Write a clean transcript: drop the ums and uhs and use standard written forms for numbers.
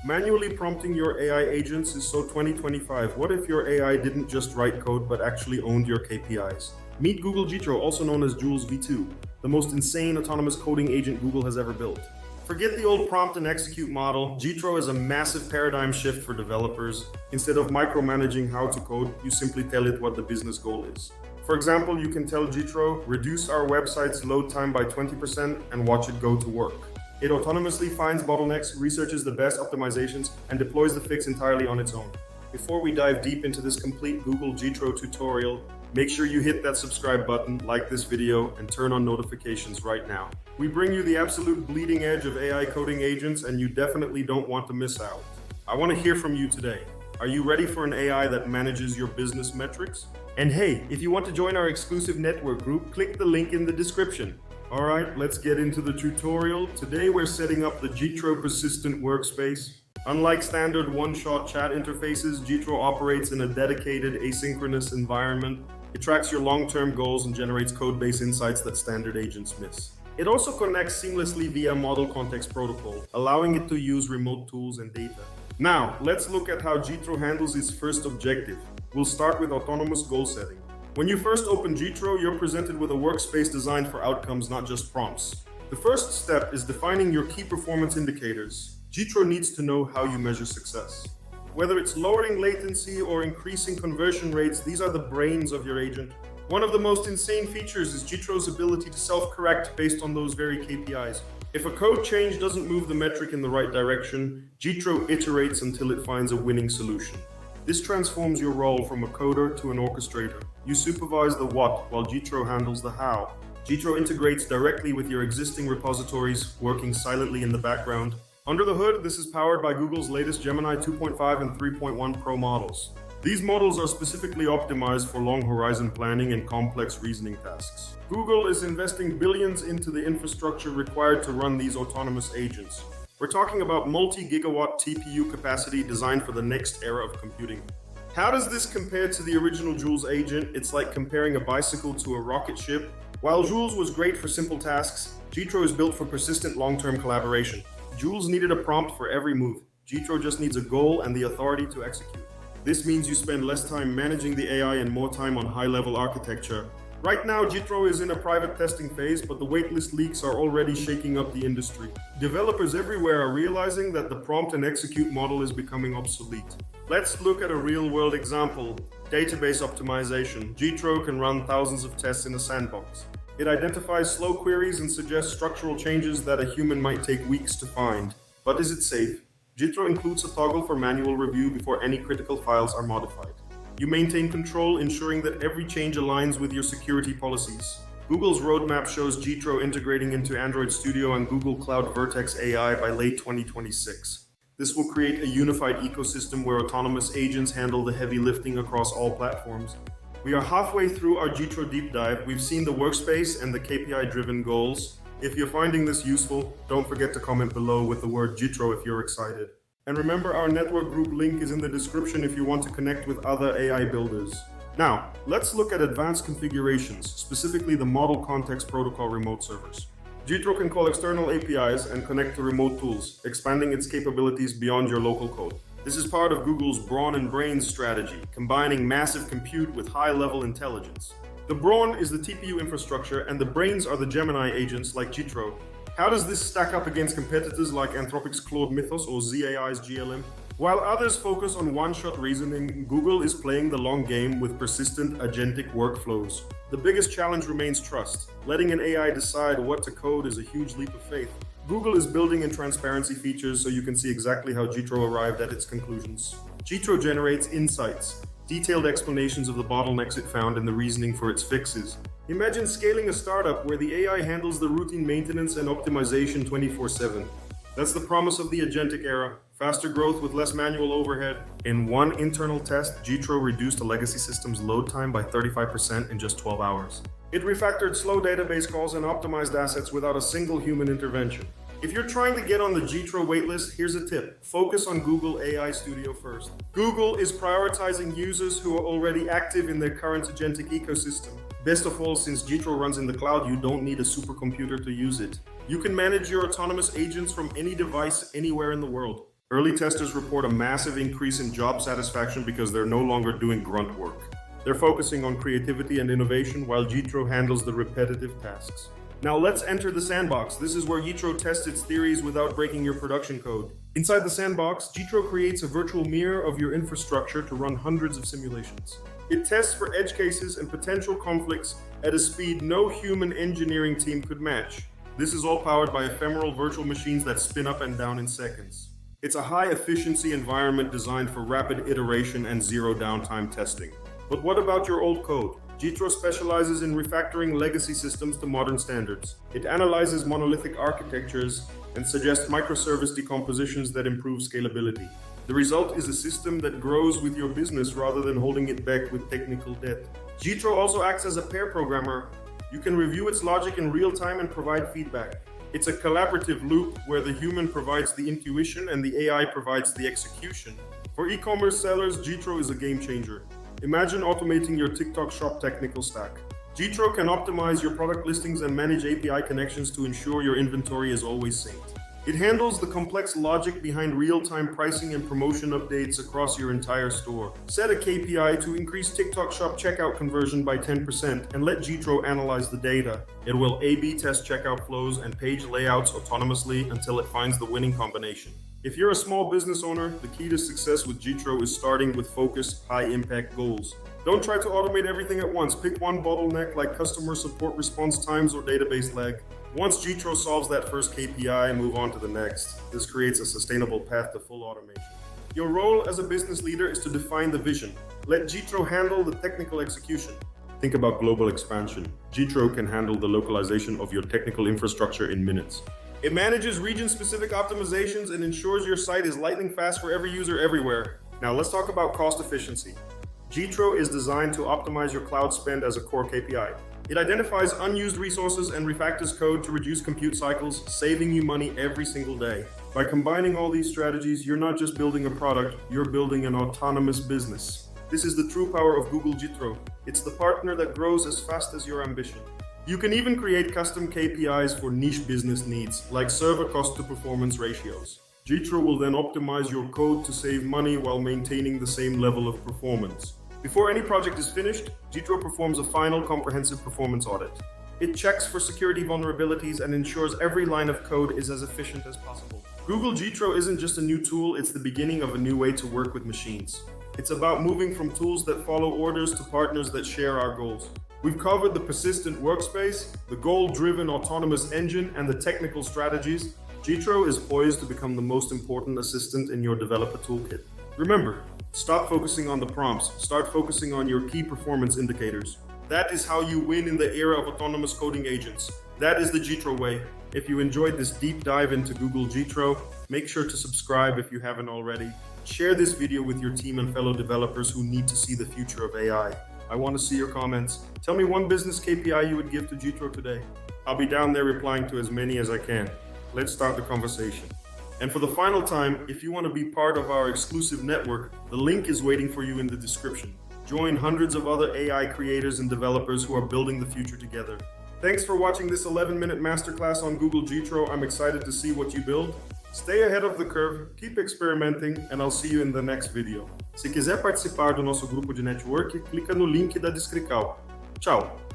Manually prompting your AI agents is so 2025. What if your AI didn't just write code but actually owned your KPIs? Meet Google Jitro, also known as Jules V2, the most insane autonomous coding agent Google has ever built. Forget the old prompt and execute model. Jitro is a massive paradigm shift for developers. Instead of micromanaging how to code, you simply tell it what the business goal is. For example, you can tell Jitro, reduce our website's load time by 20% and watch it go to work. It autonomously finds bottlenecks, researches the best optimizations, and deploys the fix entirely on its own. Before we dive deep into this complete Google Jitro tutorial, make sure you hit that subscribe button, like this video, and turn on notifications right now. We bring you the absolute bleeding edge of AI coding agents, and you definitely don't want to miss out. I want to hear from you today. Are you ready for an AI that manages your business metrics? And hey, if you want to join our exclusive network group, click the link in the description. Alright, let's get into the tutorial. Today we're setting up the Jitro persistent workspace. Unlike standard one-shot chat interfaces, Jitro operates in a dedicated asynchronous environment. It tracks your long-term goals and generates code-based insights that standard agents miss. It also connects seamlessly via Model Context Protocol, allowing it to use remote tools and data. Now, let's look at how Jitro handles its first objective. We'll start with autonomous goal setting. When you first open Jitro, you're presented with a workspace designed for outcomes, not just prompts. The first step is defining your key performance indicators. Jitro needs to know how you measure success. Whether it's lowering latency or increasing conversion rates, these are the brains of your agent. One of the most insane features is Jitro's ability to self-correct based on those very KPIs. If a code change doesn't move the metric in the right direction, Jitro iterates until it finds a winning solution. This transforms your role from a coder to an orchestrator. You supervise the what, while Jitro handles the how. Jitro integrates directly with your existing repositories, working silently in the background. Under the hood, this is powered by Google's latest Gemini 2.5 and 3.1 Pro models. These models are specifically optimized for long horizon planning and complex reasoning tasks. Google is investing billions into the infrastructure required to run these autonomous agents. We're talking about multi-gigawatt TPU capacity designed for the next era of computing. How does this compare to the original Jules agent? It's like comparing a bicycle to a rocket ship. While Jules was great for simple tasks, Jitro is built for persistent long-term collaboration. Jules needed a prompt for every move. Jitro just needs a goal and the authority to execute. This means you spend less time managing the AI and more time on high-level architecture. Right now, Jitro is in a private testing phase, but the waitlist leaks are already shaking up the industry. Developers everywhere are realizing that the prompt and execute model is becoming obsolete. Let's look at a real-world example. Database optimization. Jitro can run thousands of tests in a sandbox. It identifies slow queries and suggests structural changes that a human might take weeks to find. But is it safe? Jitro includes a toggle for manual review before any critical files are modified. You maintain control, ensuring that every change aligns with your security policies. Google's roadmap shows Jitro integrating into Android Studio and Google Cloud Vertex AI by late 2026. This will create a unified ecosystem where autonomous agents handle the heavy lifting across all platforms. We are halfway through our Jitro deep dive. We've seen the workspace and the KPI-driven goals. If you're finding this useful, don't forget to comment below with the word Jitro if you're excited. And remember, our network group link is in the description if you want to connect with other AI builders. Now, let's look at advanced configurations, specifically the Model Context Protocol remote servers. Jitro can call external APIs and connect to remote tools, expanding its capabilities beyond your local code. This is part of Google's brawn and brains strategy, combining massive compute with high-level intelligence. The brawn is the TPU infrastructure, and the brains are the Gemini agents like Jitro. How does this stack up against competitors like Anthropic's Claude Mythos or ZAI's GLM? While others focus on one-shot reasoning, Google is playing the long game with persistent agentic workflows. The biggest challenge remains trust. Letting an AI decide what to code is a huge leap of faith. Google is building in transparency features so you can see exactly how Jitro arrived at its conclusions. Jitro generates insights, detailed explanations of the bottlenecks it found and the reasoning for its fixes. Imagine scaling a startup where the AI handles the routine maintenance and optimization 24/7. That's the promise of the agentic era. Faster growth with less manual overhead. In one internal test, Jitro reduced a legacy system's load time by 35% in just 12 hours. It refactored slow database calls and optimized assets without a single human intervention. If you're trying to get on the Jitro waitlist, here's a tip. Focus on Google AI Studio first. Google is prioritizing users who are already active in their current agentic ecosystem. Best of all, since Jitro runs in the cloud, you don't need a supercomputer to use it. You can manage your autonomous agents from any device anywhere in the world. Early testers report a massive increase in job satisfaction because they're no longer doing grunt work. They're focusing on creativity and innovation while Jitro handles the repetitive tasks. Now let's enter the sandbox. This is where Jitro tests its theories without breaking your production code. Inside the sandbox, Jitro creates a virtual mirror of your infrastructure to run hundreds of simulations. It tests for edge cases and potential conflicts at a speed no human engineering team could match. This is all powered by ephemeral virtual machines that spin up and down in seconds. It's a high-efficiency environment designed for rapid iteration and zero downtime testing. But what about your old code? Jitro specializes in refactoring legacy systems to modern standards. It analyzes monolithic architectures and suggests microservice decompositions that improve scalability. The result is a system that grows with your business rather than holding it back with technical debt. Jitro also acts as a pair programmer. You can review its logic in real time and provide feedback. It's a collaborative loop where the human provides the intuition and the AI provides the execution. For e-commerce sellers, Jitro is a game changer. Imagine automating your TikTok shop technical stack. Jitro can optimize your product listings and manage API connections to ensure your inventory is always synced. It handles the complex logic behind real-time pricing and promotion updates across your entire store. Set a KPI to increase TikTok shop checkout conversion by 10% and let Jitro analyze the data. It will A/B test checkout flows and page layouts autonomously until it finds the winning combination. If you're a small business owner, the key to success with Jitro is starting with focused, high-impact goals. Don't try to automate everything at once. Pick one bottleneck like customer support response times or database lag. Once Jitro solves that first KPI, move on to the next. This creates a sustainable path to full automation. Your role as a business leader is to define the vision. Let Jitro handle the technical execution. Think about global expansion. Jitro can handle the localization of your technical infrastructure in minutes. It manages region-specific optimizations and ensures your site is lightning fast for every user everywhere. Now let's talk about cost efficiency. Jitro is designed to optimize your cloud spend as a core KPI. It identifies unused resources and refactors code to reduce compute cycles, saving you money every single day. By combining all these strategies, you're not just building a product, you're building an autonomous business. This is the true power of Google Jitro. It's the partner that grows as fast as your ambition. You can even create custom KPIs for niche business needs, like server cost to performance ratios. Jitro will then optimize your code to save money while maintaining the same level of performance. Before any project is finished, Jitro performs a final comprehensive performance audit. It checks for security vulnerabilities and ensures every line of code is as efficient as possible. Google Jitro isn't just a new tool, it's the beginning of a new way to work with machines. It's about moving from tools that follow orders to partners that share our goals. We've covered the persistent workspace, the goal-driven autonomous engine, and the technical strategies. Jitro is poised to become the most important assistant in your developer toolkit. Remember, stop focusing on the prompts, start focusing on your key performance indicators. That is how you win in the era of autonomous coding agents. That is the Jitro way. If you enjoyed this deep dive into Google Jitro, make sure to subscribe if you haven't already. Share this video with your team and fellow developers who need to see the future of AI. I want to see your comments. Tell me one business KPI you would give to Jitro today. I'll be down there replying to as many as I can. Let's start the conversation. And for the final time, if you want to be part of our exclusive network, the link is waiting for you in the description. Join hundreds of other AI creators and developers who are building the future together. Thanks for watching this 11-minute masterclass on Google Jitro. I'm excited to see what you build. Stay ahead of the curve, keep experimenting, and I'll see you in the next video. Se quiser participar do nosso grupo de network, clica no link da descrição. Tchau!